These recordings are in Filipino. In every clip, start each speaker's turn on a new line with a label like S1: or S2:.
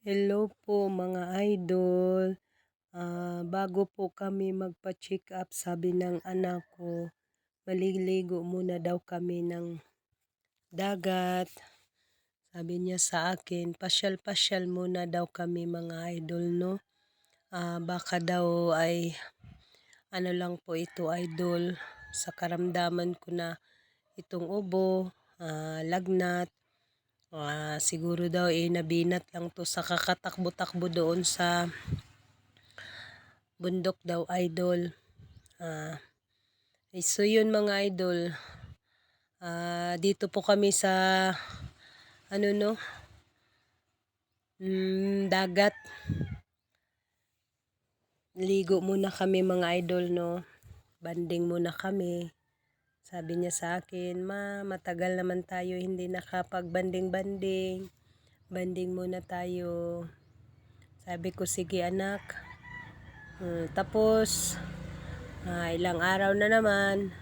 S1: Hello po mga idol. Bago po kami magpa-check up, sabi ng anak ko, maliligo muna daw kami ng dagat. Sabi niya sa akin, pasyal-pasyal muna daw kami mga idol, no? Baka daw ay ano lang po ito idol, sa karamdaman ko na itong ubo, lagnat. Siguro daw nabinat lang to sa kakatakbo-takbo doon sa bundok daw idol. So yun mga idol, dito po kami sa ano no, dagat. Ligo muna kami mga idol, no? Banding muna kami. Sabi niya sa akin, matagal naman tayo hindi nakapag-banding-banding. Banding muna tayo. Sabi ko, sige anak. Tapos, ilang araw na naman,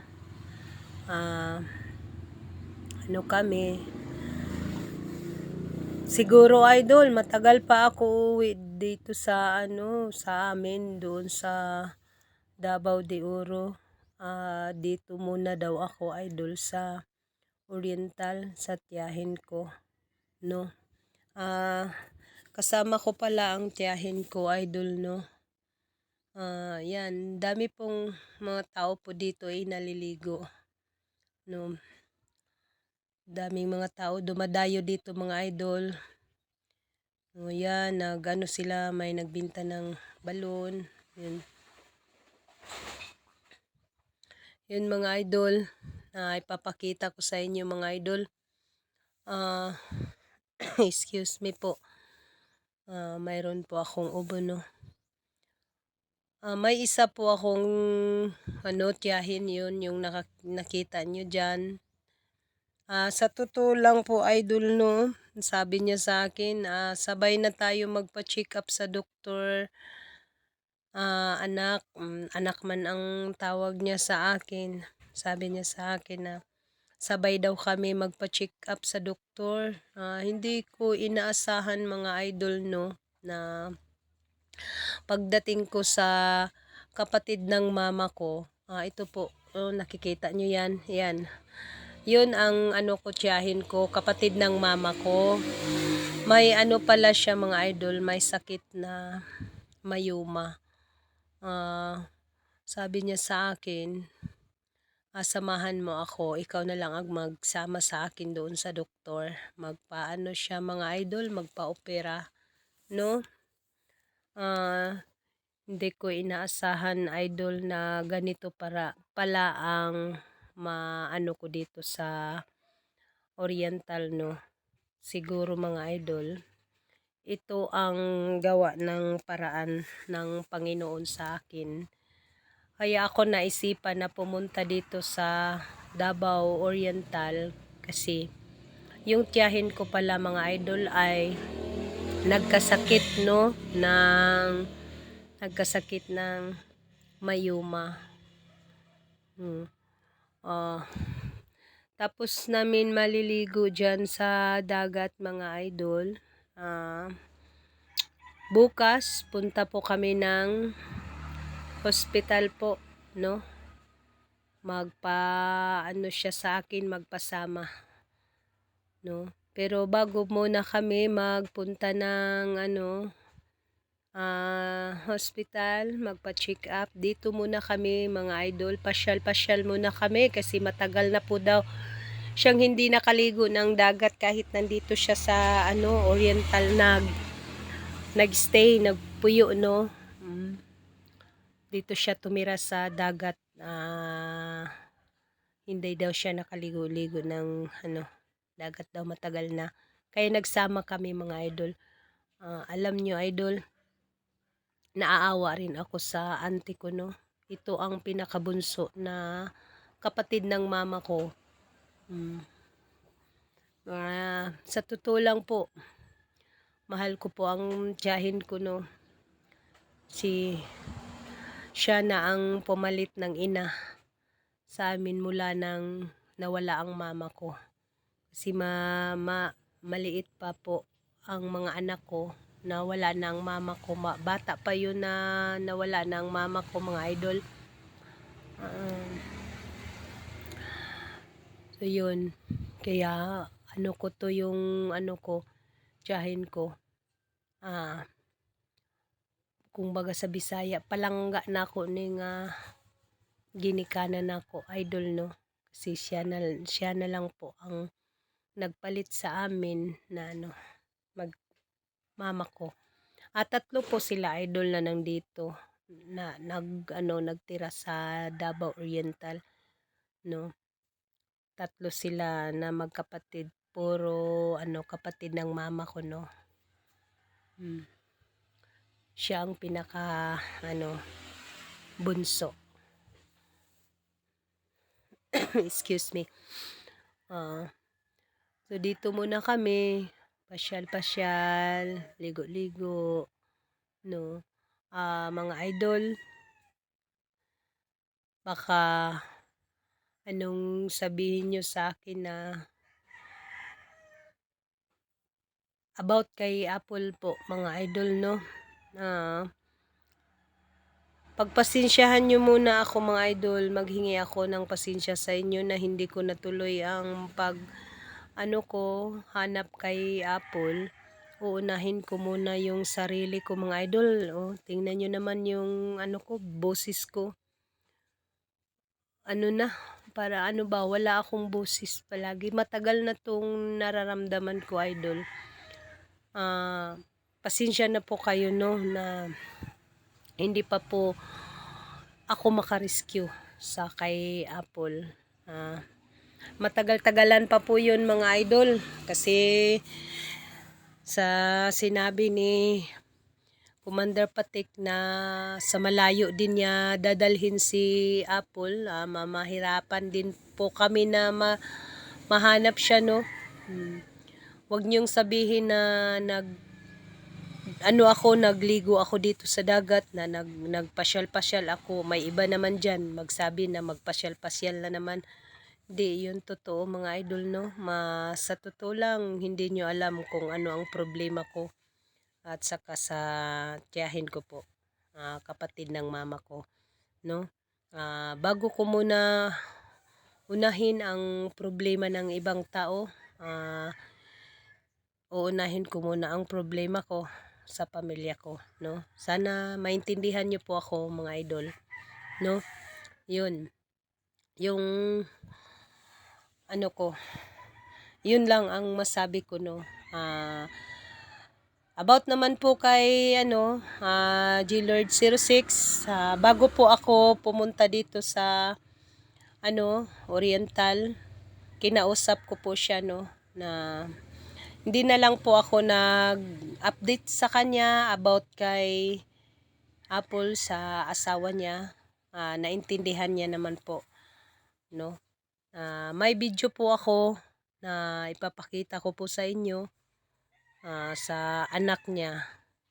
S1: ano kami. Siguro idol, matagal pa ako uwi dito sa sa amin doon sa Davao de Oro. Dito muna daw ako idol sa Oriental sa tiyahin ko, no. Kasama ko pala ang tiyahin ko idol, no. Yan, dami pong mga tao po dito ay naliligo, no. Daming mga tao dumadayo dito mga idol. Yan, nagano sila, may nagbinta ng balon. Yun mga idol, ipapakita ko sa inyo mga idol. Excuse me po. Mayroon po akong ubo, no. May isa po akong tiyahin, yun yung nakita nyo dyan. Sa totoo lang po idol, no, sabi niya sa akin, sabay na tayo magpa-check up sa doktor. Anak man ang tawag niya sa akin. Sabi niya sa akin na sabay daw kami magpa-check up sa doktor. Hindi ko inaasahan mga idol, no, na pagdating ko sa kapatid ng mama ko, ito po, nakikita nyo yan, yan. Yun ang ko, tiyahin ko, kapatid ng mama ko. May pala siya mga idol, may sakit na mayuma. Sabi niya sa akin, samahan mo ako, ikaw na lang ang magsama sa akin doon sa doktor. Magpaano siya mga idol, magpa-opera, no? Hindi ko inaasahan idol na ganito pala ang maano ko dito sa Oriental, no. Siguro mga idol, ito ang gawa ng paraan ng Panginoon sa akin. Kaya ako naisipan na pumunta dito sa Davao Oriental kasi yung tiyahin ko pala mga idol ay nagkasakit, no, nagkasakit ng mayuma. Tapos namin maliligo dyan sa dagat mga idol. Bukas punta po kami ng hospital po, no. Siya sa akin magpasama, no. Pero bago muna kami magpunta ng hospital, magpa-check up, dito muna kami mga idol, pasyal-pasyal muna kami kasi matagal na po daw siyang hindi nakaligo ng dagat kahit nandito siya sa Oriental, nagstay, nagpuyo, no. Dito siya tumira sa dagat. Hindi daw siya nakaligo-ligo ng dagat daw, matagal na. Kaya nagsama kami mga idol. Alam nyo idol, naaawa rin ako sa auntie ko, no. Ito ang pinakabunso na kapatid ng mama ko. Sa totoo lang po, mahal ko po ang tiyahin ko, no. Siya na ang pumalit ng ina sa amin mula nang nawala ang mama ko. Kasi maliit pa po ang mga anak ko. nawala na ang mama ko. Bata pa yun na nawala na ang mama ko, mga idol. So yun, kaya ano ko to yung ano ko, tiyahin ko. Kung baga sa Bisaya, palangga na ako ning ginikanan ako, idol, no. Kasi siya na lang po ang nagpalit sa amin na ano, mama ko. At 3 po sila, idol, na nandito na nagtira sa Davao Oriental, no. 3 sila na magkapatid, puro kapatid ng mama ko, no. Siya ang pinaka bunso. Excuse me. So dito muna kami, pasyal-pasyal, ligo-ligo, no. Mga idol, baka anong sabihin nyo sa akin na about kay Apple po, mga idol, no. Pagpasensyahan nyo muna ako, mga idol. Maghingi ako ng pasensya sa inyo na hindi ko natuloy ang hanap kay Apple. Uunahin ko muna yung sarili ko, mga idol. Tingnan nyo naman yung boses ko. Para wala akong boses palagi. Matagal na tong nararamdaman ko, idol. Pasensya na po kayo, no, na hindi pa po ako makarescue sa kay Apple. Matagal-tagalan pa po yun, mga idol, kasi sa sinabi ni Commander Patik na sa malayo din niya dadalhin si Apple, mamahirapan din po kami na mahanap siya, no. Huwag niyong sabihin na nagligo ako dito sa dagat, na nagpasyal-pasyal ako. May iba naman dyan magsabi na magpasyal-pasyal na naman. Di yun totoo, mga idol, no. Sa totoo lang, hindi nyo alam kung ano ang problema ko at saka sa tiyahin ko po, kapatid ng mama ko, no. Bago ko muna unahin ang problema ng ibang tao, uunahin ko muna ang problema ko sa pamilya ko, no. Sana maintindihan niyo po ako, mga idol, no. Yun yung yun lang ang masabi ko, no. About naman po kay G-Lord06, bago po ako pumunta dito sa Oriental, kinausap ko po siya, no, na hindi na lang po ako nag-update sa kanya about kay Apple sa asawa niya. Naintindihan niya naman po, no. May video po ako na ipapakita ko po sa inyo sa anak niya,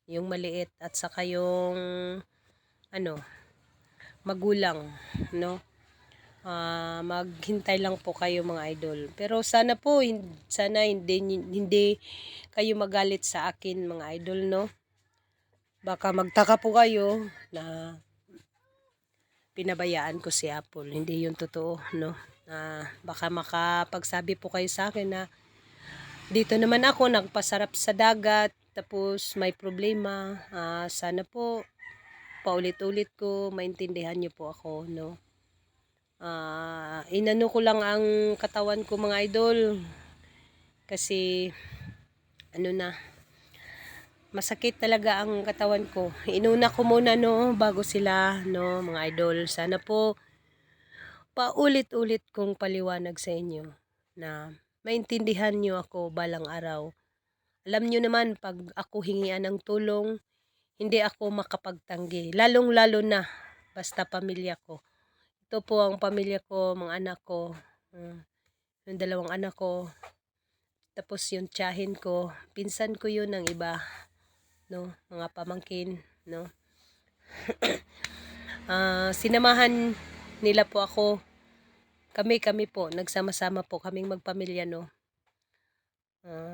S1: yung maliit, at saka yung magulang, no. Maghintay lang po kayo, mga idol. Pero sana hindi kayo magalit sa akin, mga idol, no. Baka magtaka po kayo na pinabayaan ko si Apple. Hindi yun totoo, no. Baka makapagsabi po kayo sa akin na dito naman ako nagpasarap sa dagat tapos may problema. Sana po paulit-ulit ko maintindihan niyo po ako, no. Inano ko lang ang katawan ko, mga idol, kasi masakit talaga ang katawan ko. Inuna ko muna, no, bago sila, no, mga idol. Sana po paulit-ulit kong paliwanag sa inyo na maintindihan niyo ako balang araw. Alam niyo naman, pag ako hingian ng tulong, hindi ako makapagtanggi, lalong-lalo na basta pamilya ko. Ito po ang pamilya ko, mga anak ko, yung 2 anak ko, tapos yung tiyahin ko, pinsan ko yun ng iba, no, mga pamangkin, no. Sinamahan nila po ako, kami po, nagsama-sama po kaming magpamilya, no.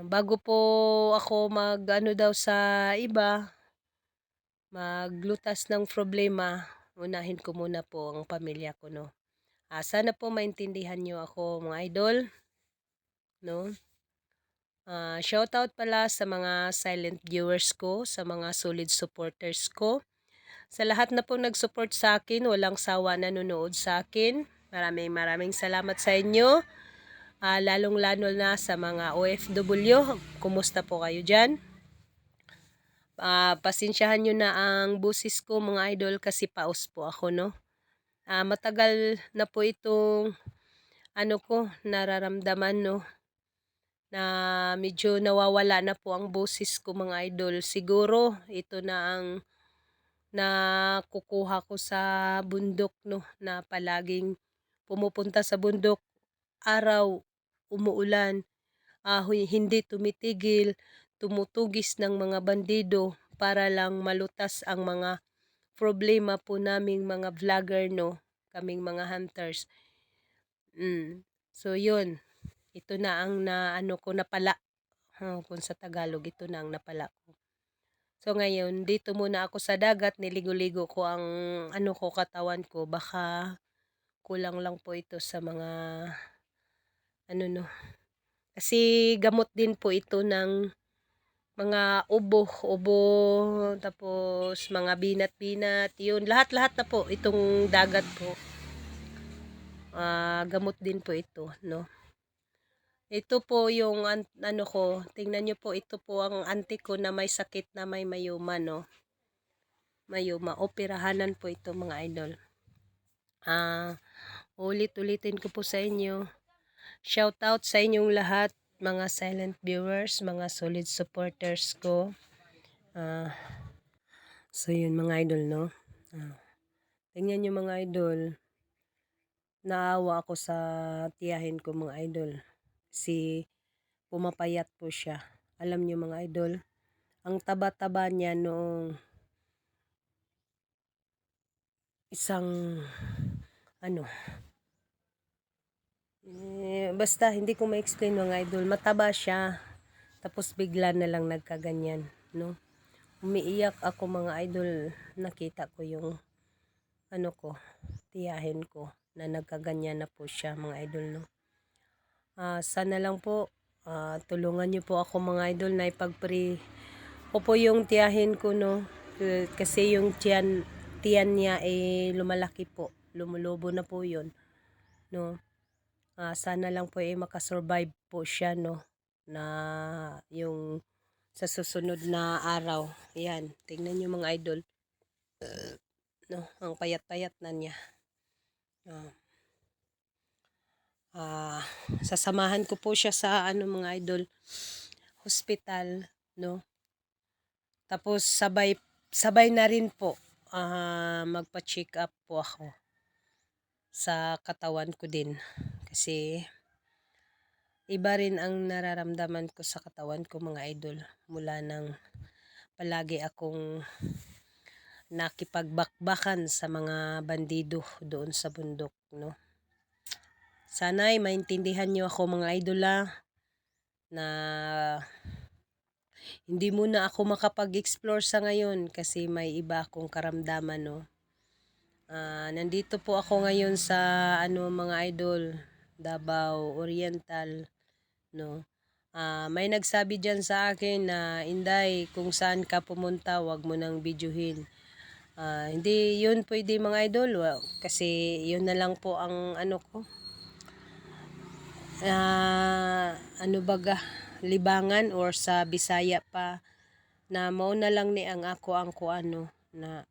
S1: Bago po ako mag-ano daw sa iba, maglutas ng problema, unahin ko muna po ang pamilya ko, no. Sana po maintindihan niyo ako, mga idol, no. Shoutout pala sa mga silent viewers ko, sa mga solid supporters ko. Sa lahat na po nag-support sa akin, walang sawa nanonood sa akin. Maraming salamat sa inyo. Lalong-lalo na sa mga OFW. Kumusta po kayo dyan? Pasensyahan nyo na ang busis ko, mga idol, kasi paus po ako, no? Matagal na po itong ano ko, nararamdaman, no? Na medyo nawawala na po ang busis ko, mga idol. Siguro ito na ang nakukuha ko sa bundok, no, na palaging pumupunta sa bundok, araw, umuulan, hindi tumitigil, tumutugis ng mga bandido para lang malutas ang mga problema po naming mga vlogger, no, kaming mga hunters. So yun, ito na ang ano ko, napala, kung sa Tagalog, ito na ang napala ko. So ngayon, dito muna ako sa dagat, niligo-ligo ko ang ano ko, katawan ko. Baka kulang lang po ito sa mga ano, no. Kasi gamot din po ito ng mga ubo, tapos mga binat-binat, yun. Lahat-lahat na po itong dagat po. Gamot din po ito, no. Ito po yung ano ko, tingnan nyo po, ito po ang auntie ko na may sakit na may mayoma, no. Mayoma, operahanan po ito, mga idol. Ulit-ulitin ko po sa inyo. Shout out sa inyong lahat, mga silent viewers, mga solid supporters ko. So yun, mga idol, no. Tingnan nyo, mga idol. Naawa ako sa tiyahin ko, mga idol. Kasi pumapayat po siya. Alam nyo, mga idol, ang taba-taba niya noong isang ano, basta hindi ko ma-explain, mga idol. Mataba siya, tapos bigla na lang nagkaganyan, no. Umiiyak ako, mga idol. Nakita ko yung ano ko, tiyahin ko na nagkaganyan na po siya, mga idol, no. Sana lang po tulungan niyo po ako, mga idol, na ipag-pray ko po yung tiyahin ko, no. Kasi yung tiyan niya lumalaki po, lumulubo na po yun, no. Sana lang po makasurvive po siya, no, na yung sa susunod na araw. Ayan, tingnan nyo, mga idol, no, ang payat-payat na niya. Sasamahan ko po siya sa ano, mga idol, hospital, no. Tapos sabay na rin po magpa-check up po ako sa katawan ko din, kasi iba rin ang nararamdaman ko sa katawan ko, mga idol, mula nang palagi akong nakipagbakbakan sa mga bandido doon sa bundok, no. Sana ay maintindihan niyo ako, mga idol, na hindi muna ako makapag-explore sa ngayon kasi may iba akong karamdaman, no. Nandito po ako ngayon sa ano, mga idol, Davao Oriental, no. May nagsabi diyan sa akin na, Inday, kung saan ka pumunta, wag mo nang videohin. Hindi yun pwede, mga idol, kasi yun na lang po ang ano ko, ano baga, libangan, or sa Bisaya pa, na mauna lang ni ang ako ang ano, na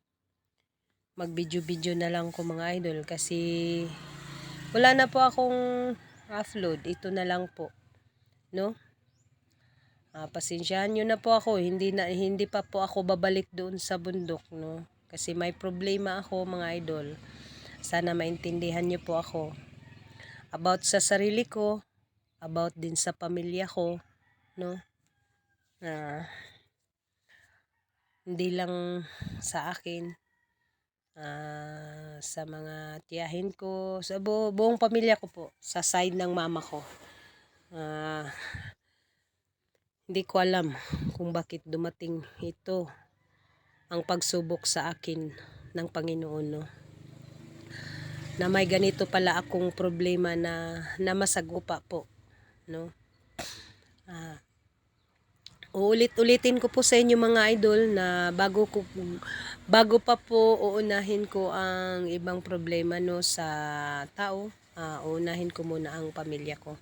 S1: mag-video na lang ko, mga idol, kasi wala na po akong upload. Ito na lang po, no. Pasensyahan nyo na po ako, hindi pa po ako babalik doon sa bundok, no, kasi may problema ako, mga idol. Sana maintindihan nyo po ako about sa sarili ko, about din sa pamilya ko, no. Hindi lang sa akin, sa mga tiyahin ko, sa buong pamilya ko po, sa side ng mama ko. Hindi ko alam kung bakit dumating ito, ang pagsubok sa akin ng Panginoon, no? Na may ganito pala akong problema na namasagupa po, no? Uulit-ulitin ko po sa inyo mga idol na bago pa po uunahin ko ang ibang problema, no, sa tao, uunahin ko muna ang pamilya ko.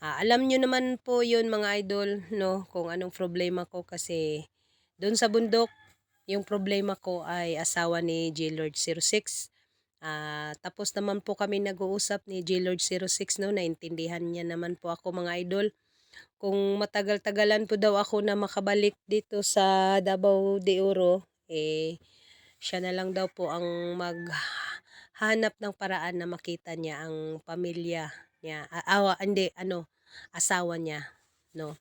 S1: Alam nyo naman po yun mga idol, no, kung anong problema ko, kasi doon sa bundok, yung problema ko ay asawa ni J-Lord 06. Tapos naman po kami nag-uusap ni J-Lord 06, no, naintindihan niya naman po ako mga idol. Kung matagal-tagalan po daw ako na makabalik dito sa Davao de Oro, siya na lang daw po ang maghanap ng paraan na makita niya ang pamilya niya. Asawa niya, no.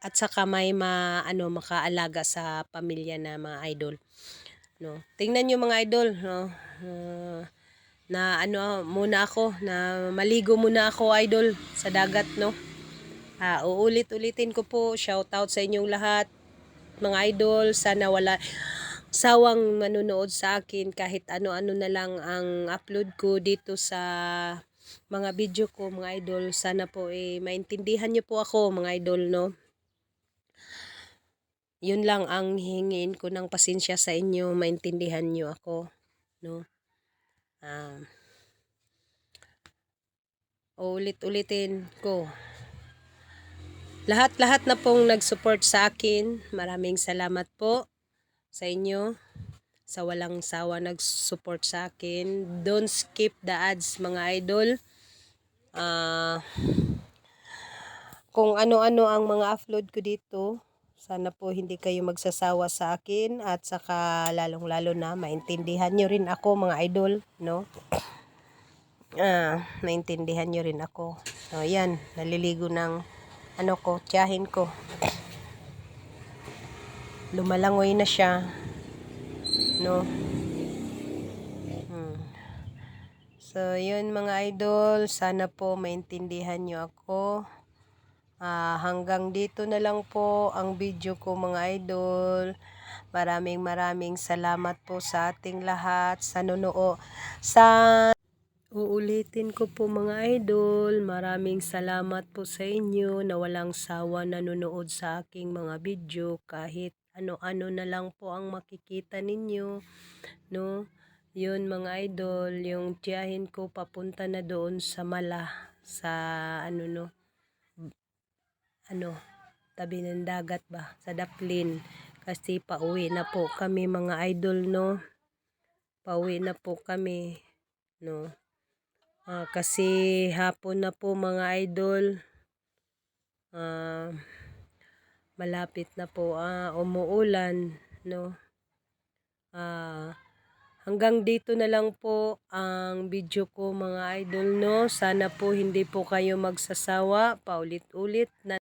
S1: At saka may makaalaga sa pamilya na mga idol, no. Tingnan niyo mga idol, no. Muna ako na maligo muna ako idol sa dagat, no. Uulit-ulitin ko po, shout out sa inyong lahat mga idol. Sana wala sawang manonood sa akin, kahit ano-ano na lang ang upload ko dito sa mga video ko mga idol. Sana po maintindihan niyo po ako mga idol, no. Yun lang ang hingin ko ng pasensya sa inyo, maintindihan niyo ako, no. Ulit-ulitin ko, lahat na pong nag-support sa akin, maraming salamat po sa inyo, sa walang sawa nag-support sa akin. Don't skip the ads mga idol. Kung ano-ano ang mga upload ko dito, sana po hindi kayo magsasawa sa akin, at saka lalong-lalo na maintindihan nyo rin ako mga idol, no. Maintindihan nyo rin ako. So, yan, naliligo ng tiyahin ko. Lumalangoy na siya, no. So, yun mga idol, sana po maintindihan nyo ako. Hanggang dito na lang po ang video ko mga idol. Maraming salamat po sa ating lahat sa uulitin ko po mga idol, maraming salamat po sa inyo na walang sawa nanonood sa aking mga video, kahit ano-ano na lang po ang makikita ninyo, no. Yun mga idol, yung tiyahin ko papunta na doon sa sa tabi ng dagat ba, sa Daplin, kasi pauwi na po kami mga idol, no. Pauwi na po kami, no. Kasi hapon na po mga idol, malapit na po umuulan, no. Hanggang dito na lang po ang video ko mga idol, no. Sana po hindi po kayo magsasawa, paulit-ulit na